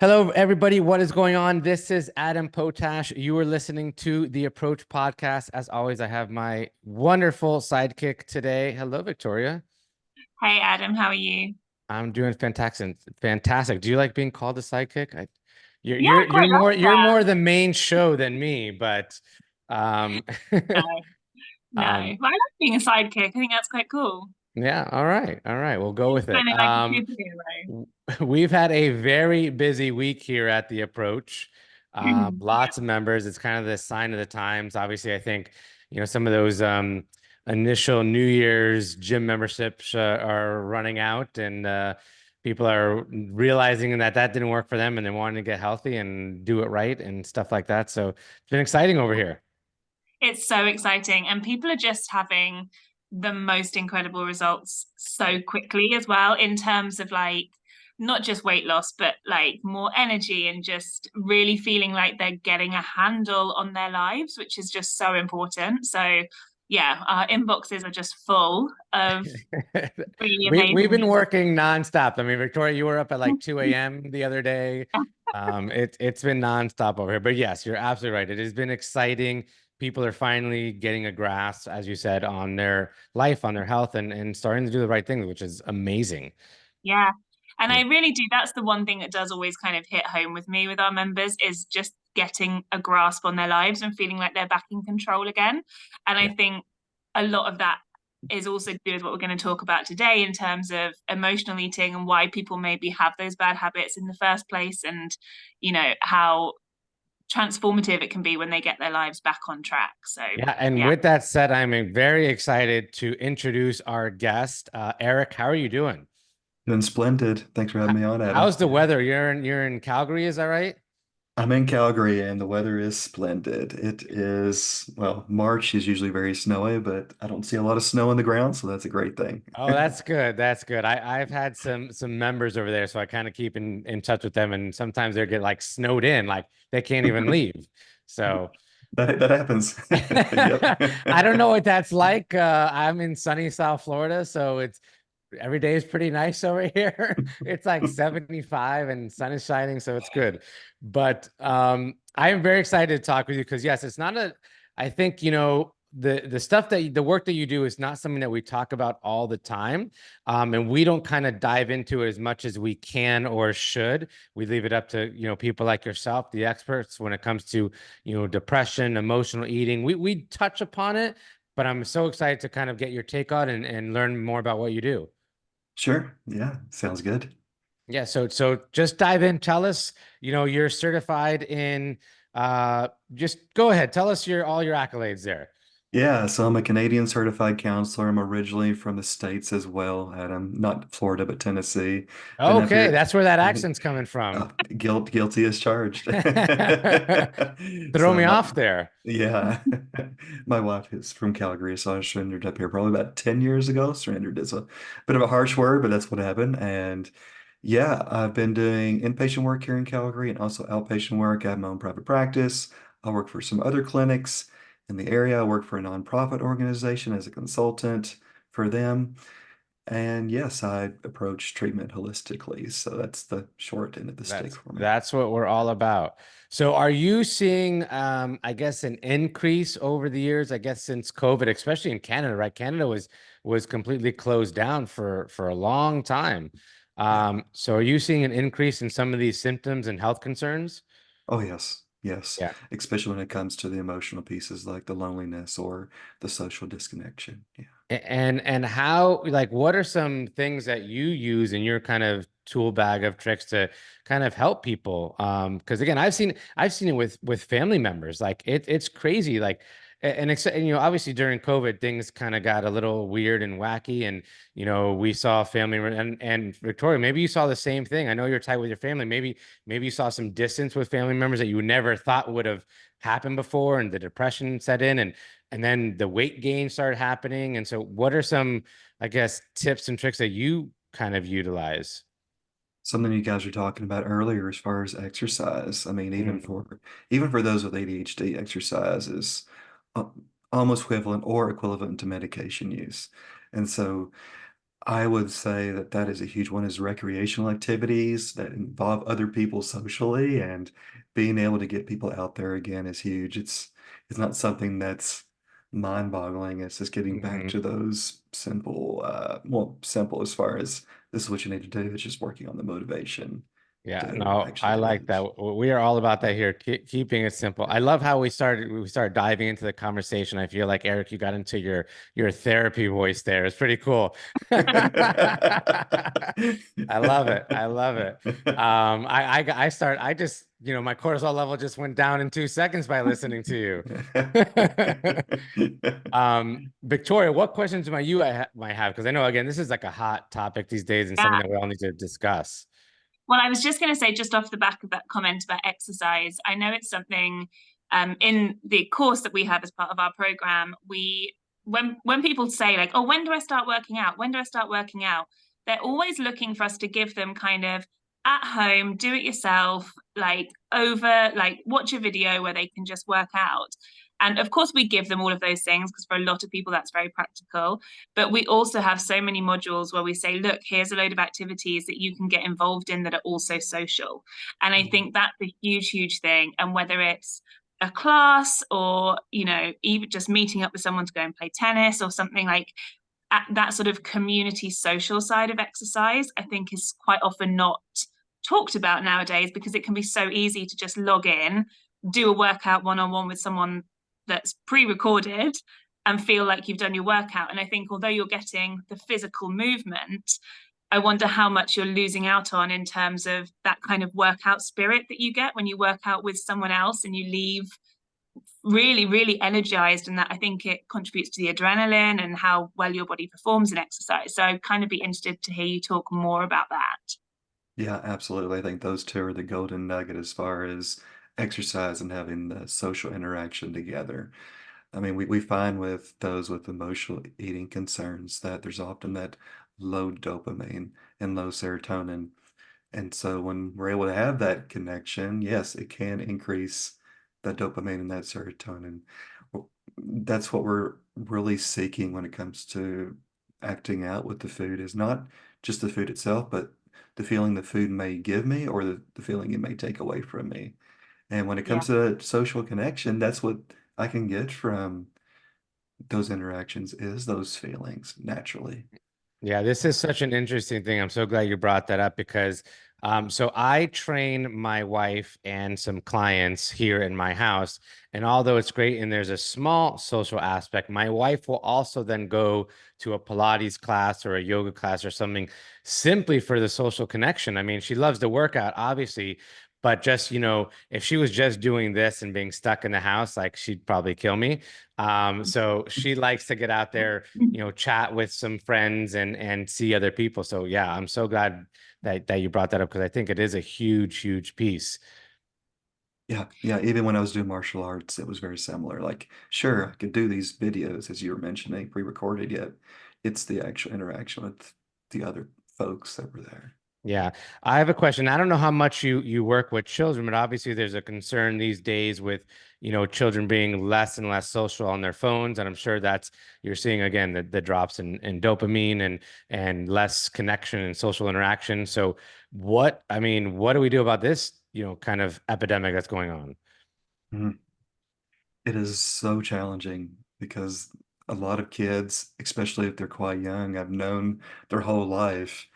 Hello, everybody. What is going on? This is Adam Potash. You are listening to the Approach podcast. As always, I have my wonderful sidekick today. Hello, Victoria. Hey Adam, how are you? I'm doing fantastic. Fantastic. Do you like being called a sidekick? You're Yeah, you're I you're quite more like you're that. more the main show than me, but um, No, no. um, But I like being a sidekick. I think that's quite cool. yeah. All right. We'll go with it. Kind of like a superhero. We've had a very busy week here at the Approach. Lots of members. It's kind of the sign of the times. Obviously, I think, some of those initial New Year's gym memberships are running out, and people are realizing that didn't work for them, and they wanting to get healthy and do it right and stuff like that. So it's been exciting over here. It's so exciting, and people are just having the most incredible results so quickly as well, in terms of like not just weight loss, but like more energy and just really feeling like they're getting a handle on their lives, which is just so important. So, yeah, our inboxes are just full of really We've amazing been results. working nonstop. I mean, Victoria, you were up at like 2 a.m. the other day. It's been nonstop over here. But yes, you're absolutely right. It has been exciting. People are finally getting a grasp, as you said, on their life, on their health, and starting to do the right things, which is amazing. Yeah. And Yeah. I really do. That's the one thing that does always kind of hit home with me with our members is just getting a grasp on their lives and feeling like they're back in control again. And I Yeah. think a lot of that is also to do with what we're going to talk about today in terms of emotional eating and why people maybe have those bad habits in the first place and, how transformative it can be when they get their lives back on track. So, Yeah. And yeah. with that said, I'm very excited to introduce our guest. Eric, how are you doing? Doing splendid. Thanks for having me on, Adam. How's the weather? You're in Calgary, is that right? I'm in Calgary and the weather is splendid. It is, well, March is usually very snowy, but I don't see a lot of snow on the ground, so that's a great thing. Oh, that's good. That's good. I've had some members over there, so I kind of keep in touch with them, and sometimes they get like snowed in, like they can't even leave. So That happens. I don't know Yep. what that's like. I'm in sunny South Florida, so it's every day is pretty nice over here. It's like 75 and sun is shining, so it's good. But I am very excited to talk with you because yes, it's not a, I think, the stuff the work that you do is not something that we talk about all the time. And we don't kind of dive into it as much as we can or should. We leave it up to, people like yourself, the experts, when it comes to, depression, emotional eating. We touch upon it, but I'm so excited to kind of get your take on it and learn more about what you do. Sure. Yeah, sounds good. Yeah, so just dive in. Tell us, you're certified in just go ahead. Tell us your all your accolades there. Yeah, so I'm a Canadian certified counselor. I'm originally from the States as well, Adam, not Florida, but Tennessee. Been up Okay, here. that's where that accent's coming from. Guilty as charged. Throw So me off there. yeah, my wife is from Calgary, so I surrendered up here probably about 10 years ago. Surrendered is a bit of a harsh word, but that's what happened. And yeah, I've been doing inpatient work here in Calgary and also outpatient work. I have my own private practice. I work for some other clinics in the area. I work for a nonprofit organization as a consultant for them. And yes, I approach treatment holistically. So that's the short end of the stick That's for me. that's what we're all about. So are you seeing I guess an increase over the years, I guess since COVID, especially in Canada, right? Canada was completely closed down for a long time. Yeah. So are you seeing an increase in some of these symptoms and health concerns? Oh, yes. Yes. Yeah. Especially when it comes to the emotional pieces like the loneliness or the social disconnection. Yeah. And how, like, what are some things that you use in your kind of tool bag of tricks to kind of help people? Because again, I've seen it with family members. Like it's crazy. Like and obviously during COVID, things kind of got a little weird and wacky. And we saw family and Victoria, maybe you saw the same thing. I know you're tight with your family. Maybe you saw some distance with family members that you never thought would have happened before, and the depression set in, and then the weight gain started happening. And so what are some, I guess, tips and tricks that you kind of utilize? Something you guys were talking about earlier as far as exercise. I mean, Mm. even for those with ADHD, exercise is uh, almost equivalent or equivalent to medication use. And so I would say that that is a huge one, is recreational activities that involve other people socially, and being able to get people out there again is huge. It's not something that's mind-boggling. It's just getting back Mhm. to those simple, well, simple as far as this is what you need to do. It's just working on the motivation Yeah, to no, actually I do like it. that. We are all about that here, keeping it simple. I love how we started diving into the conversation. I feel like Eric, you got into your therapy voice there. It's pretty cool. I love it. I love it. I just, my cortisol level just went down in 2 seconds by listening to you. Victoria, what questions might have? Because I know, again, this is like a hot topic these days and something Yeah. that we all need to discuss. Well, I was just going to say, just off the back of that comment about exercise, I know it's something in the course that we have as part of our program. When people say like, "Oh, when do I start working out? When do I start working out?" They're always looking for us to give them kind of at home, do it yourself, like watch a video where they can just work out. And of course, we give them all of those things because for a lot of people that's very practical. But we also have so many modules where we say, look, here's a load of activities that you can get involved in that are also social. And I think that's a huge, huge thing. And whether it's a class or, even just meeting up with someone to go and play tennis or something like that sort of community social side of exercise, I think is quite often not talked about nowadays because it can be so easy to just log in, do a workout one-on-one with someone that's pre-recorded and feel like you've done your workout. And I think although you're getting the physical movement, I wonder how much you're losing out on in terms of that kind of workout spirit that you get when you work out with someone else and you leave really, really energized. And that I think it contributes to the adrenaline and how well your body performs in exercise. So I'd kind of be interested to hear you talk more about that. Yeah, absolutely. I think those two are the golden nugget as far as exercise and having the social interaction together. I mean, we find with those with emotional eating concerns that there's often that low dopamine and low serotonin. And so when we're able to have that connection, yes, it can increase that dopamine and that serotonin. Well, that's what we're really seeking when it comes to acting out with the food, is not just the food itself, but the feeling the food may give me or the feeling it may take away from me. And when it Yeah. comes to social connection, that's what I can get from those interactions, is those feelings naturally. Yeah, this is such an interesting thing. I'm so glad you brought that up because so I train my wife and some clients here in my house. And although it's great and there's a small social aspect, my wife will also then go to a Pilates class or a yoga class or something simply for the social connection. I mean, she loves to work out, obviously, but just, if she was just doing this and being stuck in the house, like she'd probably kill me. So she likes to get out there, chat with some friends and see other people. So yeah, I'm so glad that you brought that up because I think it is a huge, huge piece. Yeah, yeah. Even when I was doing martial arts, it was very similar. Like, sure, I could do these videos as you were mentioning, pre-recorded, yet it's the actual interaction with the other folks that were there. Yeah. I have a question. I don't know how much you work with children, but obviously there's a concern these days with, children being less and less social on their phones. And I'm sure you're seeing again the drops in dopamine and less connection and social interaction. So what do we do about this, kind of epidemic that's going on? Mhm. It is so challenging because a lot of kids, especially if they're quite young, I've known their whole life,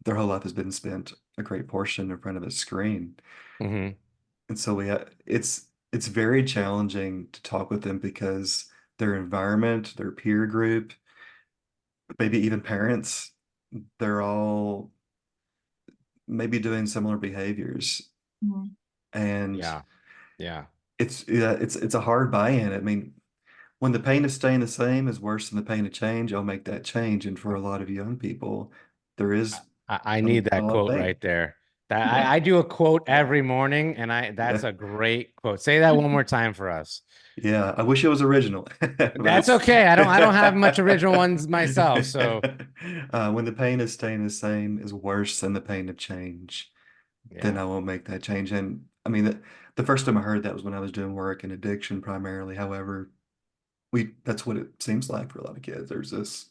their whole life has been spent a great portion in front of a screen. Hmm. And so it's very challenging to talk with them because their environment, their peer group, maybe even parents, they're all maybe doing similar behaviors. Mhm. And Yeah. Yeah. it's a hard buy-in. I mean, when the pain of staying the same is worse than the pain of change, I'll make that change. And for a lot of young people, there is I need a that lot of quote pain. right there. That I do a quote every morning, and that's Yeah. a great quote. Say that one more time for us. Yeah, I wish it was original, but That's it's okay. I don't have much original ones myself. So when the pain of staying the same is worse than the pain of change, then yeah. I will make that change. And I mean, the first time I heard that was when I was doing work in addiction primarily. However, that's what it seems like for a lot of kids. There's this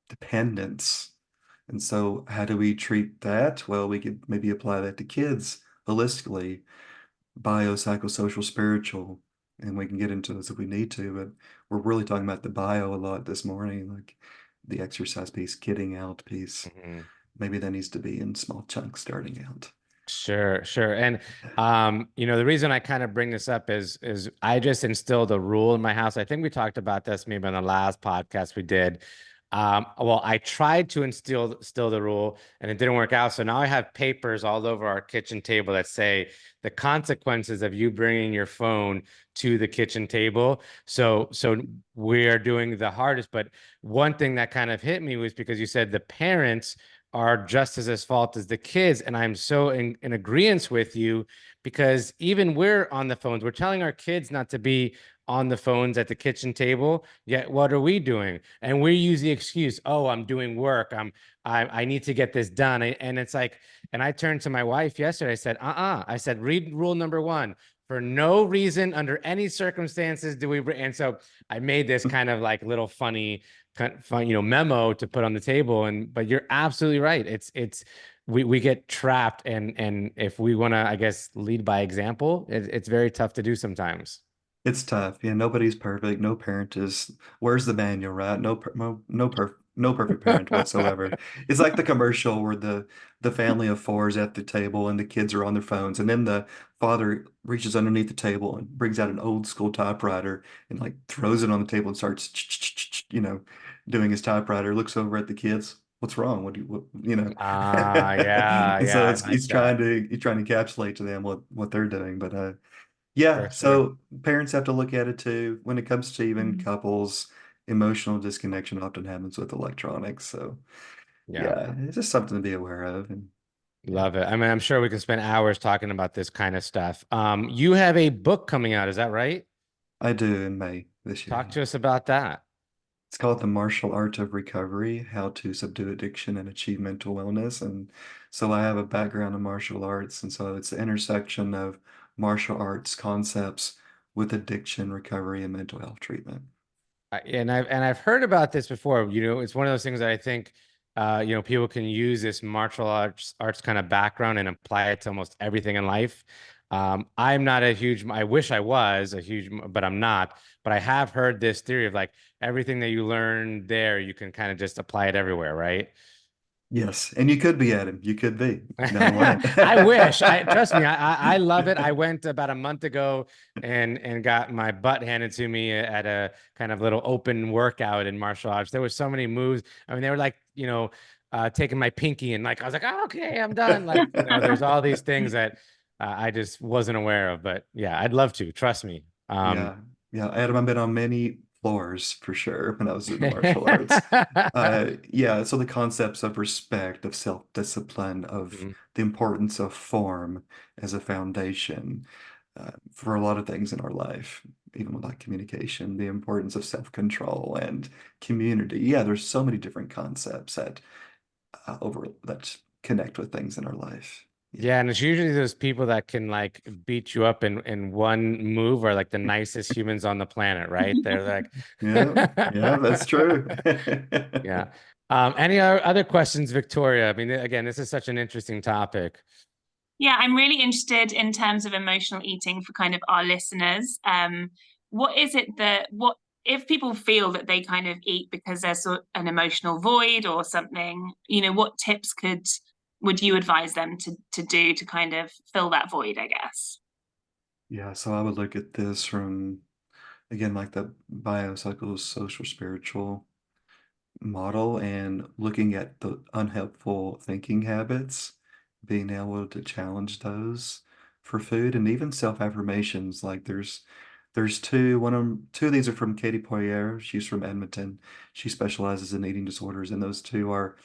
dependence. And so how do we treat that? Well, we could maybe apply that to kids holistically, biopsychosocial, spiritual, and we can get into this if we need to, but we're really talking about the bio a lot this morning, like the exercise piece, getting out piece. Mhm. Maybe that needs to be in small chunks starting out. Sure, sure. And the reason I kind of bring this up is I just instilled a rule in my house. I think we talked about this maybe on the last podcast we did. Well, I tried to instill the rule and it didn't work out. So now I have papers all over our kitchen table that say the consequences of you bringing your phone to the kitchen table. So we are doing the hardest. But one thing that kind of hit me was because you said the parents are just as fault as the kids. And I'm so in agreement with you because even we're on the phones, we're telling our kids not to be on the phones at the kitchen table. Yet what are we doing? And we use the excuse, oh, I'm doing work. I need to get this done. And it's like, and I turned to my wife yesterday. I said, I said, read rule number 1. For no reason, under any circumstances, do we. And so I made this kind of like little funny kind of fun, memo to put on the table. But you're absolutely right. We get trapped, and if we want to, I guess, lead by example, it's very tough to do sometimes. It's tough. Yeah, nobody's perfect. No parent is. Where's the manual, right? No perfect parent whatsoever. It's like the commercial where the family of four is at the table and the kids are on their phones, and then the father reaches underneath the table and brings out an old school typewriter and like throws it on the table and starts, doing his typewriter. Looks over at the kids. What's wrong? What do you, Yeah, And so yeah, I it's like that he's trying to encapsulate to them what they're doing, but yeah, for sure. so parents have to look at it too. When it comes to even Mm. couples, emotional disconnection often happens with electronics. So Yeah, yeah, it's just something to be aware of. And yeah, love it. I mean, I'm sure we can spend hours talking about this kind of stuff. You have a book coming out, is that right? I do in May this year. Talk Yeah. to us about that. It's called The Martial Art of Recovery, How to Subdue Addiction and Achieve Mental Wellness. And so I have a background in martial arts. And so it's the intersection of martial arts concepts with addiction, recovery, and mental health treatment. And I've heard about this before. It's one of those things that I think people can use this martial arts kind of background and apply it to almost everything in life. I'm not a huge, I wish I was a huge, but I'm not. But I have heard this theory of like everything that you learn there, you can kind of just apply it everywhere, right? Yes, and you could be Adam. You could be down the line. I wish. I trust me. I love it. I went about a month ago and got my butt handed to me at a kind of little open workout in martial arts. There were so many moves. I mean, they were like, taking my pinky and like I was like, oh, okay, I'm done. Like, there's all these things that I just wasn't aware of. But yeah, I'd love to. Trust me. Yeah, yeah, Adam, I've been on many floors for sure when I was in the martial arts. Yeah, so the concepts of respect, of self-discipline, of Mhm. the importance of form as a foundation for a lot of things in our life, even with like communication, the importance of self-control and community. Yeah, there's so many different concepts that connect with things in our life. Yeah. Yeah, and it's usually those people that can like beat you up in one move are like the nicest humans on the planet, right? They're like, Yeah, yeah, that's true. yeah. Any other questions, Victoria? I mean, again, this is such an interesting topic. Yeah, I'm really interested in terms of emotional eating for kind of our listeners. What is it what if people feel that they kind of eat because there's an emotional void or something, what tips would you advise them to do to kind of fill that void, I guess? Yeah, so I would look at this from, again, like the biopsychosocial spiritual model and looking at the unhelpful thinking habits, being able to challenge those for food and even self-affirmations. Like there's two of these are from Katie Poirier. She's from Edmonton. She specializes in eating disorders, and those two are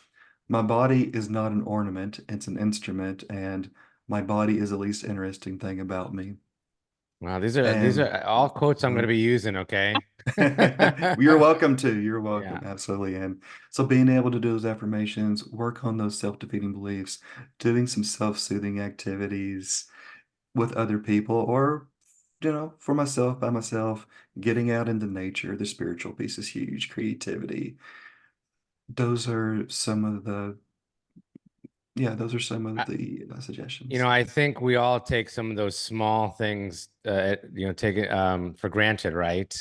my body is not an ornament, it's an instrument, and my body is the least interesting thing about me. Wow, these are And all quotes I'm going to uh, be using, okay? you're welcome to. You're welcome. Yeah. Absolutely. And so being able to do those affirmations, work on those self-defeating beliefs, doing some self-soothing activities with other people or, for myself, by myself, getting out into nature. The spiritual piece is huge. Creativity. Those are some of the, yeah, those are some of the You suggestions. know, I think we all take some of those small things, take it for granted, right?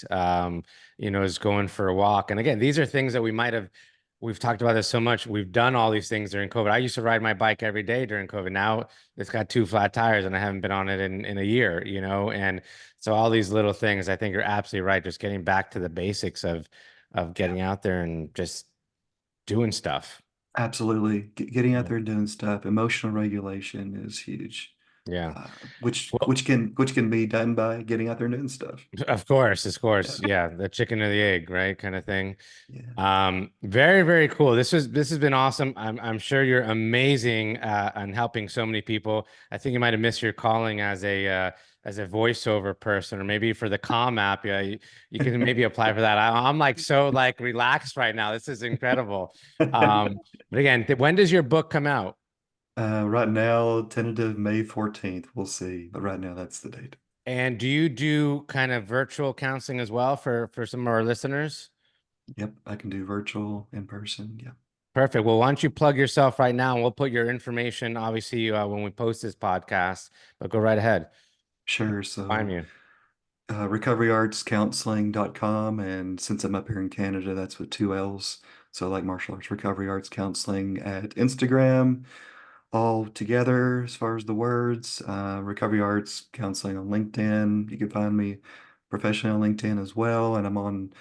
Is going for a walk. And again, these are things that we've talked about this so much. We've done all these things during COVID. I used to ride my bike every day during COVID. Now it's got 2 flat tires and I haven't been on it in a year, And so all these little things, I think you're absolutely right. Just getting back to the basics of getting out there and just doing stuff. Absolutely. Getting out Yeah. there and doing stuff. Emotional regulation is huge. Yeah. Which Well, which can be done by getting out there and doing stuff. of course, of Yeah. course. Yeah. The chicken or the egg, right? Kind of thing. Yeah. Very, very cool. This has been awesome. I'm sure you're amazing on helping so many people. I think you might have missed your calling as a voiceover person, or maybe for the Calm app. Yeah, you can maybe apply for that. I'm like so like relaxed right now. This is incredible. But again, when does your book come out? Right now, tentative May 14th. We'll see. But right now, that's the date. And do you do kind of virtual counseling as well for some of our listeners? Yep, I can do virtual, in person. Yeah, Perfect. Well, why don't you plug yourself right now, and we'll put your information, obviously, when we post this podcast. But go right ahead. sure. Find So, you. recoveryartscounseling.com. And since I'm up here in Canada, that's with two L's. So, like martial arts, recovery arts counseling at Instagram, all together as far as the words. Recovery arts counseling on LinkedIn. You can find me professionally on LinkedIn as well. And I'm on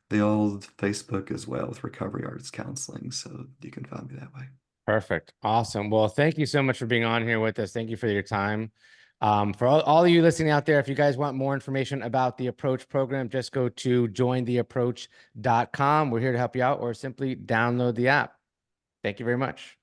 the old Facebook as well with recovery arts counseling. So, you can find me that way. Perfect. Awesome. Well, thank you so much for being on here with us. Thank you for your time. For all of you listening out there, if you guys want more information about the Approach program, just go to jointheapproach.com. We're here to help you out, or simply download the app. Thank you very much.